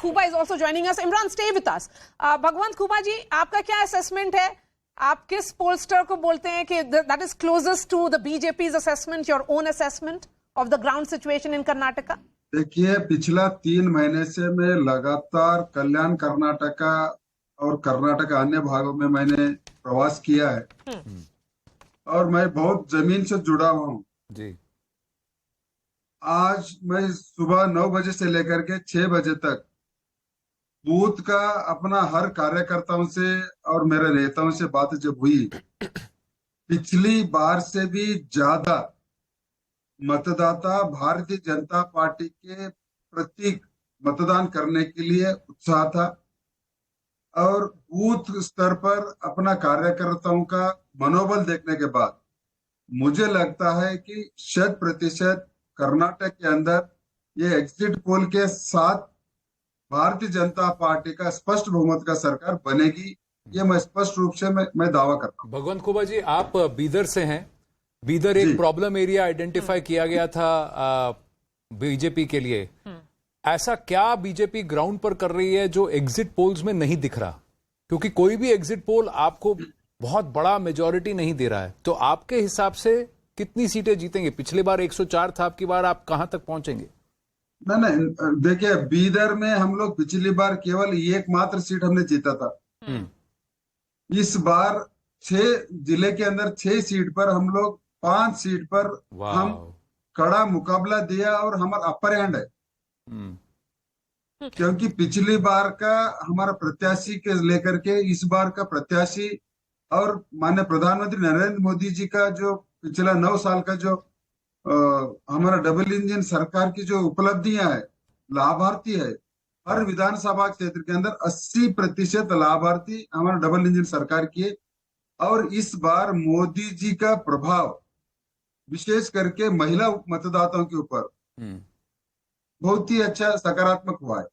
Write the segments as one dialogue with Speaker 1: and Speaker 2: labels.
Speaker 1: Khuba is also joining us. Imran, stay with us. भगवंत खुबा जी, आपका क्या assessment है? आप किस पोलस्टर को बोलते हैं कि that is closest to the BJP's assessment, your own assessment of the ground situation in Karnataka?
Speaker 2: देखिए, पिछला 3 महीने से मैं लगातार कल्याण कर्नाटका और कर्नाटक अन्य भागों में मैंने प्रवास किया है और मैं बहुत जमीन से जुड़ा हुआ हूँ
Speaker 3: जी।
Speaker 2: आज मैं सुबह 9 बजे से लेकर के 6 बजे तक बूथ का अपना हर कार्यकर्ताओं से और मेरे नेताओं से बात जब हुई, पिछली बार से भी ज्यादा मतदाता भारतीय जनता पार्टी के प्रतीक मतदान करने के लिए उत्साह था और बूथ स्तर पर अपना कार्यकर्ताओं का मनोबल देखने के बाद मुझे लगता है कि 100% कर्नाटक के अंदर ये एग्जिट पोल के साथ भारतीय जनता पार्टी का स्पष्ट बहुमत का सरकार बनेगी। ये मैं स्पष्ट रूप से मैं दावा करता हूँ।
Speaker 3: भगवंत खुबा जी, आप बीदर से हैं। बीदर एक प्रॉब्लम एरिया आइडेंटिफाई किया गया था बीजेपी के लिए। ऐसा क्या बीजेपी ग्राउंड पर कर रही है जो एग्जिट पोल्स में नहीं दिख रहा? क्योंकि कोई भी एग्जिट पोल आपको बहुत बड़ा मेजॉरिटी नहीं दे रहा है। तो आपके हिसाब से कितनी सीटें जीतेंगे? पिछली बार 104 था, आपकी बार आप कहां तक पहुंचेंगे?
Speaker 2: नहीं, देखिए, बीदर में हम लोग पिछली बार केवल एकमात्र सीट हमने जीता था। इस बार 6 जिले के अंदर 6 सीट पर हम लोग 5 सीट पर हम कड़ा मुकाबला दिया और हमारा अपर हैंड है। क्योंकि पिछली बार का हमारा प्रत्याशी के लेकर के इस बार का प्रत्याशी और माननीय प्रधानमंत्री नरेंद्र मोदी जी का जो पिछला 9 साल का जो हमारा डबल इंजन सरकार की जो उपलब्धियां है, लाभार्थी है, हर विधानसभा क्षेत्र के अंदर 80% लाभार्थी हमारा डबल इंजन सरकार की है। और इस बार मोदी जी का प्रभाव विशेष करके महिला मतदाताओं के ऊपर बहुत ही अच्छा सकारात्मक हुआ है।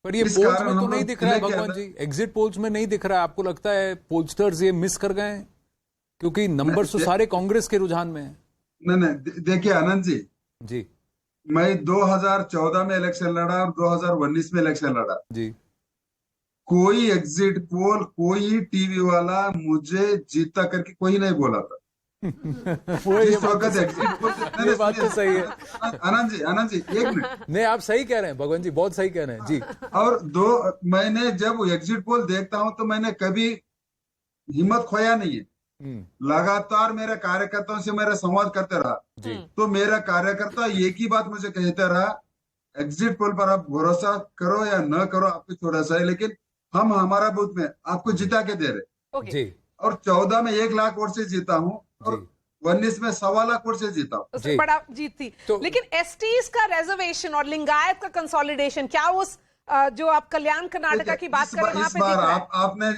Speaker 3: पर ये पोल्स में तो नहीं दिख रहा है भगवान जी, एग्जिट पोल्स में नहीं दिख रहा है। आपको लगता है पोलस्टर्स ये मिस कर गए हैं? क्योंकि नंबर तो सारे कांग्रेस के रुझान में है।
Speaker 2: नहीं, देखिए आनंद
Speaker 3: जी,
Speaker 2: मैं 2014 में इलेक्शन लड़ा और 2019 में इलेक्शन लड़ा
Speaker 3: जी।
Speaker 2: कोई एग्जिट पोल, कोई टीवी वाला मुझे जीता करके कोई नहीं बोला था। जिस वक्त एग्जिट पोल,
Speaker 3: ये बात तो सही है
Speaker 2: आनंद जी 1 मिनट।
Speaker 3: नहीं, आप सही कह रहे हैं भगवान जी, बहुत सही कह रहे हैं जी।
Speaker 2: और मैंने जब एग्जिट पोल देखता हूं तो मैंने कभी हिम्मत खोया नहीं है। लगातार मेरे कार्यकर्ताओं से मेरा संवाद करते रहा। तो मेरा कार्यकर्ता एक ही बात मुझे कहता रहा, एग्जिट पोल पर आप भरोसा करो या न करो आपको थोड़ा सा है, लेकिन हम हमारा बूथ में आपको जिता के दे रहे। और 14 में 1 लाख वोट से जीता हूँ और 19 में 1.25 लाख वोट से जीता हूँ।
Speaker 1: उससे बड़ा जीत थी। लेकिन एसटीज का रिजर्वेशन और लिंगायत का कंसोलिडेशन, क्या उस जो आप कल्याण कर्नाटका की बात करें वहां पे दिख रहा है?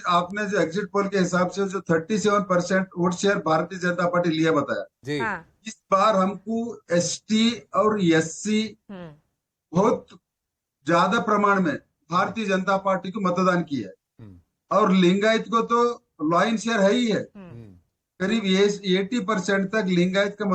Speaker 2: आपने जो एग्जिट पोल के हिसाब से जो 37% vote share Bharatiya Janata party लिया बताया
Speaker 3: जी।
Speaker 2: इस बार हमको एसटी और एससी बहुत ज्यादा प्रमाण में भारतीय जनता पार्टी को मतदान किया है और लिंगायत को तो लॉइन शेयर है ही है। करीब 80% तक लिंगायत का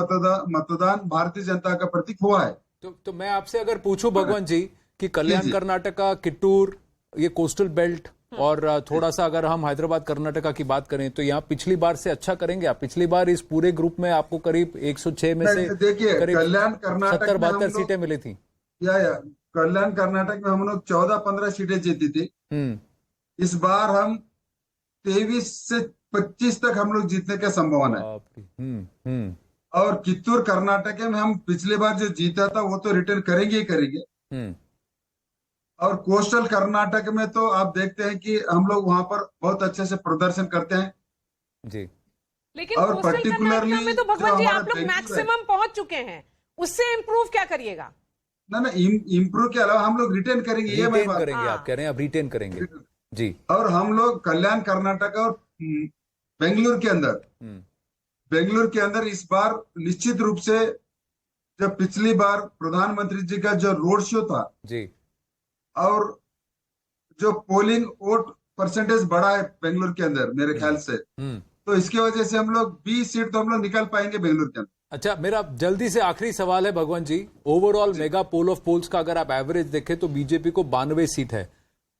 Speaker 2: मतदान भारतीय जनता का प्रतीक हुआ है।
Speaker 3: तो मैं आपसे अगर पूछूं भगवान जी कि कल्याण कर्नाटका, किट्टूर, ये कोस्टल बेल्ट और थोड़ा सा अगर हम हैदराबाद कर्नाटका की बात करें तो यहाँ पिछली बार से अच्छा करेंगे आप? पिछली बार इस पूरे ग्रुप में आपको करीब 106 में से
Speaker 2: देखिए कल्याण कर्नाटक
Speaker 3: 70-72 सीटें मिली थी।
Speaker 2: या कल्याण कर्नाटक में हम लोग 14-15 सीटें जीती थी। इस बार हम 23 से 25 तक हम लोग जीतने का संभावना है। और कित्तूर कर्नाटक में हम पिछली बार जो जीता था वो तो रिटर्न करेंगे ही करेंगे। और कोस्टल कर्नाटक में तो आप देखते हैं कि हम लोग वहां पर बहुत अच्छे से प्रदर्शन करते हैं
Speaker 3: जी।
Speaker 1: लेकिन और पर्टिकुलरली में तो भगवान जी आप लोग मैक्सिमम पहुंच चुके हैं, उससे इंप्रूव क्या करिएगा?
Speaker 2: नहीं, इम्प्रूव के अलावा हम लोग रिटेन करेंगे। ये मैं बात
Speaker 3: करेंगे, आप कह रहे हैं अब रिटेन करेंगे जी।
Speaker 2: और हम लोग कल्याण कर्नाटक और बेंगलुरु के अंदर इस बार निश्चित रूप से, जब पिछली बार प्रधानमंत्री जी का जो रोड शो था
Speaker 3: जी
Speaker 2: और जो पोलिंग वोट परसेंटेज बढ़ा है बेंगलुरु के अंदर मेरे ख्याल से, तो इसकी वजह से हम लोग 20 सीट तो हम लोग निकाल पाएंगे बेंगलुरु के अंदर।
Speaker 3: अच्छा, मेरा जल्दी से आखिरी सवाल है Bhagwant ji. Overall mega poll of polls का अगर आप एवरेज देखें तो बीजेपी को 92 सीट है।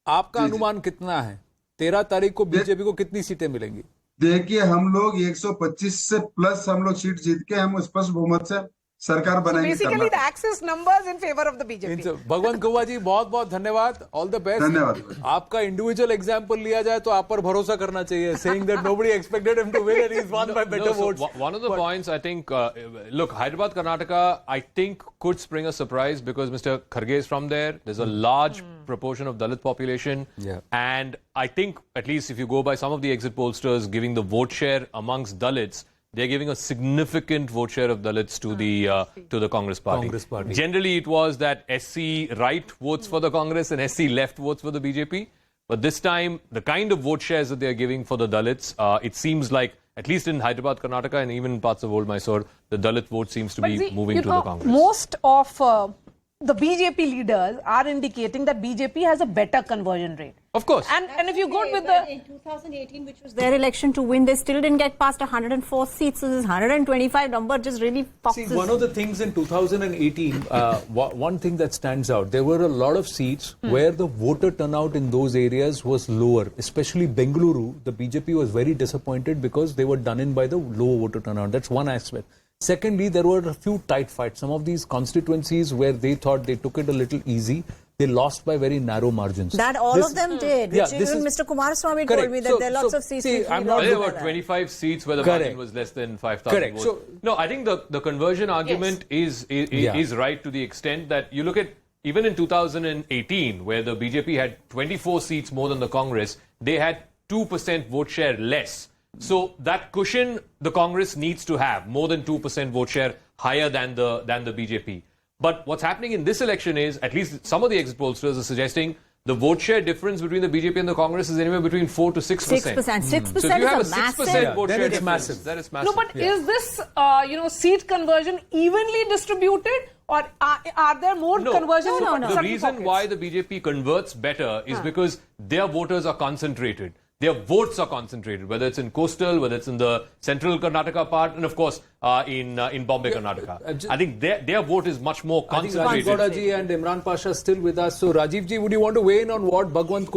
Speaker 3: आपका अनुमान कितना है? 13 तारीख को बीजेपी को कितनी सीटें मिलेंगी?
Speaker 2: देखिए, हम लोग 125 से प्लस हम लोग सीट जीत के हम स्पष्ट बहुमत से सरकार बनाएंगे।
Speaker 1: Basically the Axis numbers in favour of the BJP.
Speaker 3: Bhagwant Khuba ji, बहुत बहुत धन्यवाद। All the best.
Speaker 2: धन्यवाद।
Speaker 3: आपका इंडिविजुअल एग्जांपल लिया जाए तो आप पर भरोसा करना चाहिए, saying that nobody expected him to win and he's won by better votes.
Speaker 4: One of the points I think, look, Hyderabad, Karnataka, I think could spring a surprise because Mr. Kharge is from there. There's a large proportion of Dalit population.
Speaker 3: Yeah.
Speaker 4: And I think, at least if you go by some of the exit pollsters giving the vote share amongst Dalits, they're giving a significant vote share of Dalits to the Congress party.
Speaker 3: Congress party.
Speaker 4: Generally, it was that SC right votes for the Congress and SC left votes for the BJP. But this time, the kind of vote shares that they're giving for the Dalits, it seems like, at least in Hyderabad, Karnataka, and even in parts of Old Mysore, the Dalit vote seems to be moving to the Congress.
Speaker 1: Most of the BJP leaders are indicating that BJP has a better conversion rate.
Speaker 4: Of course.
Speaker 1: And if you go with the
Speaker 5: in 2018, which was their election to win, they still didn't get past 104 seats. So this 125 number just really
Speaker 3: See,
Speaker 5: foxes.
Speaker 3: one of the things in 2018, one thing that stands out, there were a lot of seats where the voter turnout in those areas was lower, especially Bengaluru. The BJP was very disappointed because they were done in by the low voter turnout. That's one aspect. Secondly, there were a few tight fights. Some of these constituencies where they thought they took it a little easy, they lost by very narrow margins.
Speaker 5: That all of them did.
Speaker 3: Yeah,
Speaker 5: Which
Speaker 3: this
Speaker 5: even
Speaker 3: is-
Speaker 5: Mr. Kumaraswamy
Speaker 3: Correct.
Speaker 5: told me that there are lots
Speaker 3: So,
Speaker 5: of seats.
Speaker 3: see,
Speaker 5: which we
Speaker 3: I'm
Speaker 5: lost
Speaker 3: not-
Speaker 4: There were
Speaker 5: by
Speaker 4: about
Speaker 5: that.
Speaker 4: 25 seats where the
Speaker 3: Correct.
Speaker 4: margin was less than 5,000
Speaker 3: Correct.
Speaker 4: votes.
Speaker 3: So-
Speaker 4: No, I think the conversion argument
Speaker 3: Yeah.
Speaker 4: is right to the extent that you look at even in 2018, where the BJP had 24 seats more than the Congress, they had 2% vote share less. So that cushion the Congress needs to have, more than 2% vote share higher than the BJP. But what's happening in this election is, at least some of the exit pollsters are suggesting, the vote share difference between the BJP and the Congress is anywhere between 4 to 6%.
Speaker 5: 6%. 6%
Speaker 4: So if you have a
Speaker 5: is a
Speaker 4: 6%
Speaker 5: massive.
Speaker 4: vote
Speaker 3: then
Speaker 4: share
Speaker 3: it's
Speaker 4: difference,
Speaker 3: massive.
Speaker 4: that is massive.
Speaker 1: no, but is this seat conversion evenly distributed, or are there more
Speaker 4: No.
Speaker 1: conversions?
Speaker 5: No,
Speaker 1: in
Speaker 5: no.
Speaker 4: The
Speaker 1: certain
Speaker 4: reason
Speaker 1: pockets?
Speaker 4: why the BJP converts better is because their voters are concentrated. Their votes are concentrated, whether it's in coastal, whether it's in the central Karnataka part, and of course in Bombay, Karnataka.
Speaker 3: just-
Speaker 4: I think their vote is much more
Speaker 3: I think Rajiv
Speaker 4: concentrated.
Speaker 3: Gowda ji and Imran Pasha still with us. So Rajiv ji, would you want to weigh in on what Bhagwant